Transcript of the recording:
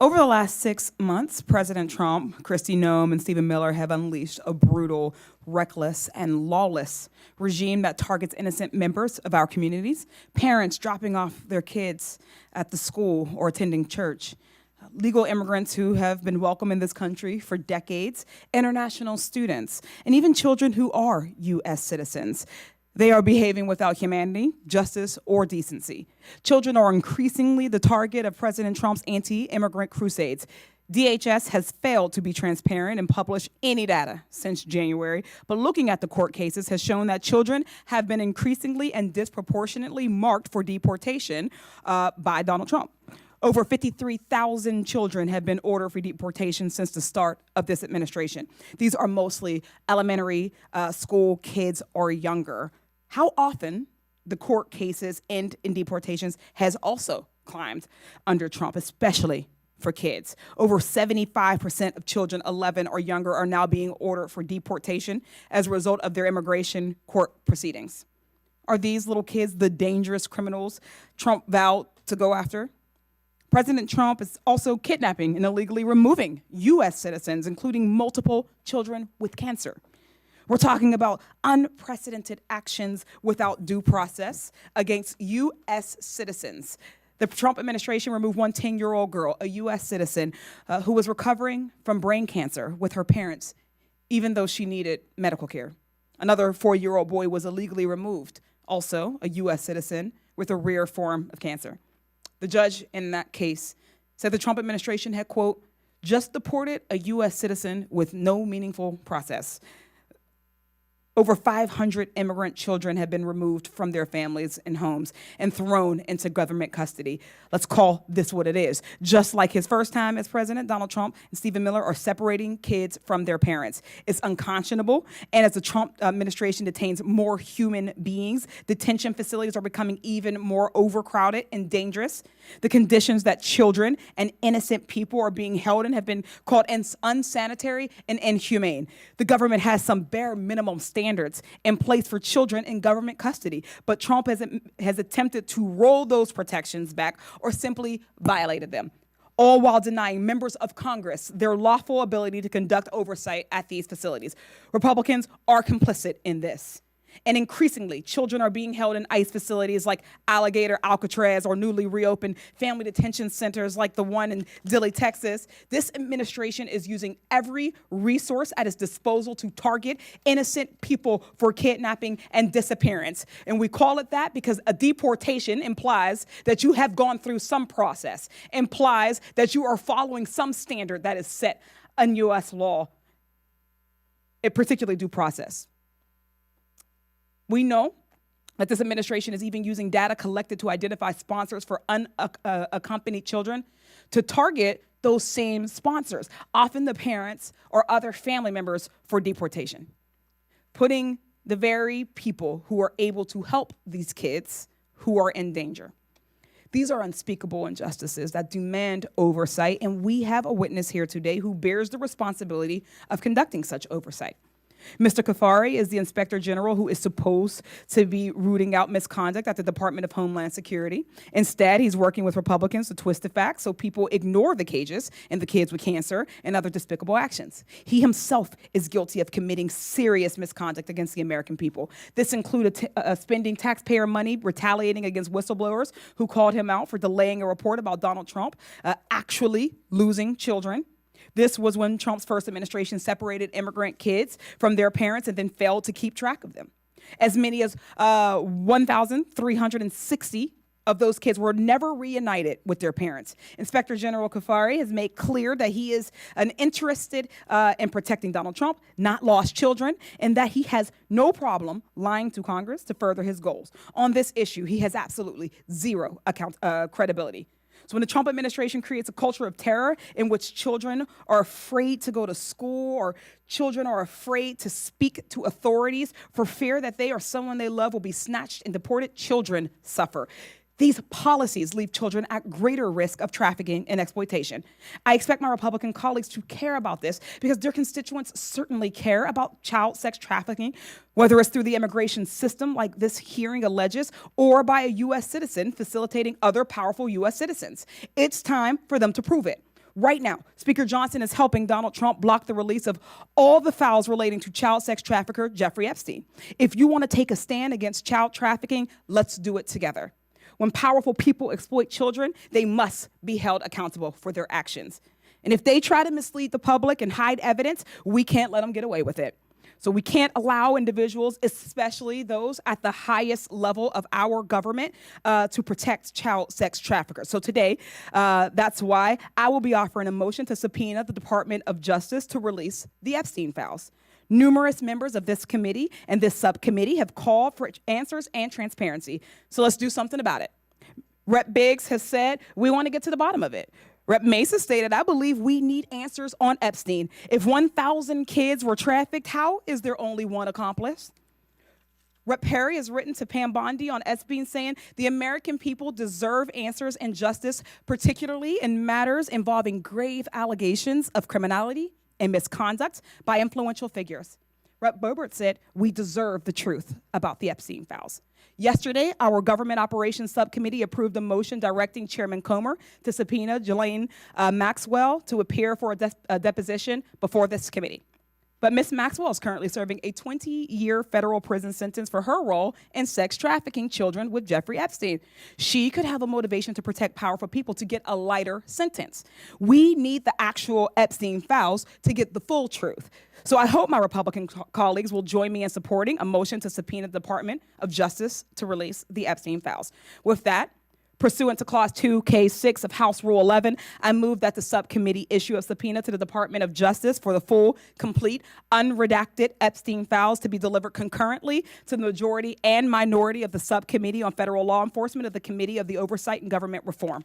Over the last 6 months, President Trump, Kristi Noem, and Stephen Miller have unleashed a brutal, reckless, and lawless regime that targets innocent members of our communities, parents dropping off their kids at the school or attending church, legal immigrants who have been welcome in this country for decades, international students, and even children who are U.S. citizens. They are behaving without humanity, justice, or decency. Children are increasingly the target of President Trump's anti-immigrant crusades. DHS has failed to be transparent and publish any data since January, but looking at the court cases has shown that children have been increasingly and disproportionately marked for deportation by Donald Trump. Over 53,000 children have been ordered for deportation since the start of this administration. These are mostly elementary school kids or younger. How often the court cases end in deportations has also climbed under Trump, especially for kids. Over 75% of children 11 or younger are now being ordered for deportation as a result of their immigration court proceedings. Are these little kids the dangerous criminals Trump vowed to go after? President Trump is also kidnapping and illegally removing U.S. citizens, including multiple children with cancer. We're talking about unprecedented actions without due process against U.S. citizens. The Trump administration removed one 10-year-old girl, a U.S. citizen, who was recovering from brain cancer with her parents, even though she needed medical care. Another 4-year-old boy was illegally removed, also a U.S. citizen with a rare form of cancer. The judge in that case said the Trump administration had, quote, just deported a U.S. citizen with no meaningful process. Over 500 immigrant children have been removed from their families and homes and thrown into government custody. Let's call this what it is. Just like his first time as president, Donald Trump and Stephen Miller are separating kids from their parents. It's unconscionable, and as the Trump administration detains more human beings, detention facilities are becoming even more overcrowded and dangerous. The conditions that children and innocent people are being held in have been called unsanitary and inhumane. The government has some bare minimum standards in place for children in government custody, but Trump has attempted to roll those protections back or simply violated them, all while denying members of Congress their lawful ability to conduct oversight at these facilities. Republicans are complicit in this. And increasingly, children are being held in ICE facilities like Alligator, Alcatraz, or newly reopened family detention centers like the one in Dilley, Texas. This administration is using every resource at its disposal to target innocent people for kidnapping and disappearance. And we call it that because a deportation implies that you have gone through some process, implies that you are following some standard that is set in U.S. law, particularly due process. We know that this administration is even using data collected to identify sponsors for unaccompanied children to target those same sponsors, often the parents or other family members, for deportation, putting the very people who are able to help these kids who are in danger. These are unspeakable injustices that demand oversight, and we have a witness here today who bears the responsibility of conducting such oversight. Mr. Kafari is the Inspector General who is supposed to be rooting out misconduct at the Department of Homeland Security. Instead, he's working with Republicans to twist the facts so people ignore the cages and the kids with cancer and other despicable actions. He himself is guilty of committing serious misconduct against the American people. This included spending taxpayer money retaliating against whistleblowers who called him out for delaying a report about Donald Trump actually losing children. This was when Trump's first administration separated immigrant kids from their parents and then failed to keep track of them. As many as 1,360 of those kids were never reunited with their parents. Inspector General Kafari has made clear that he is interested in protecting Donald Trump, not lost children, and that he has no problem lying to Congress to further his goals. On this issue, he has absolutely zero credibility. So when the Trump administration creates a culture of terror in which children are afraid to go to school or children are afraid to speak to authorities for fear that they or someone they love will be snatched and deported, children suffer. These policies leave children at greater risk of trafficking and exploitation. I expect my Republican colleagues to care about this because their constituents certainly care about child sex trafficking, whether it's through the immigration system, like this hearing alleges, or by a U.S. citizen facilitating other powerful U.S. citizens. It's time for them to prove it. Right now, Speaker Johnson is helping Donald Trump block the release of all the files relating to child sex trafficker Jeffrey Epstein. If you want to take a stand against child trafficking, let's do it together. When powerful people exploit children, they must be held accountable for their actions. And if they try to mislead the public and hide evidence, we can't let them get away with it. So we can't allow individuals, especially those at the highest level of our government, to protect child sex traffickers. So today, that's why I will be offering a motion to subpoena the Department of Justice to release the Epstein files. Numerous members of this committee and this subcommittee have called for answers and transparency. So let's do something about it. Rep. Biggs has said we want to get to the bottom of it. Rep. Mesa stated, I believe we need answers on Epstein. If 1,000 kids were trafficked, how is there only one accomplice? Rep. Perry has written to Pam Bondi on Epstein saying the American people deserve answers and justice, particularly in matters involving grave allegations of criminality and misconduct by influential figures. Rep. Boebert said we deserve the truth about the Epstein files. Yesterday, our Government Operations Subcommittee approved a motion directing Chairman Comer to subpoena Ghislaine Maxwell to appear for a deposition before this committee. But Ms. Maxwell is currently serving a 20-year federal prison sentence for her role in sex trafficking children with Jeffrey Epstein. She could have a motivation to protect powerful people to get a lighter sentence. We need the actual Epstein files to get the full truth. So I hope my Republican colleagues will join me in supporting a motion to subpoena the Department of Justice to release the Epstein files. With that, pursuant to Clause 2K6 of House Rule 11, I move that the subcommittee issue a subpoena to the Department of Justice for the full, complete, unredacted Epstein files to be delivered concurrently to the majority and minority of the Subcommittee on Federal Law Enforcement of the Committee of the Oversight and Government Reform.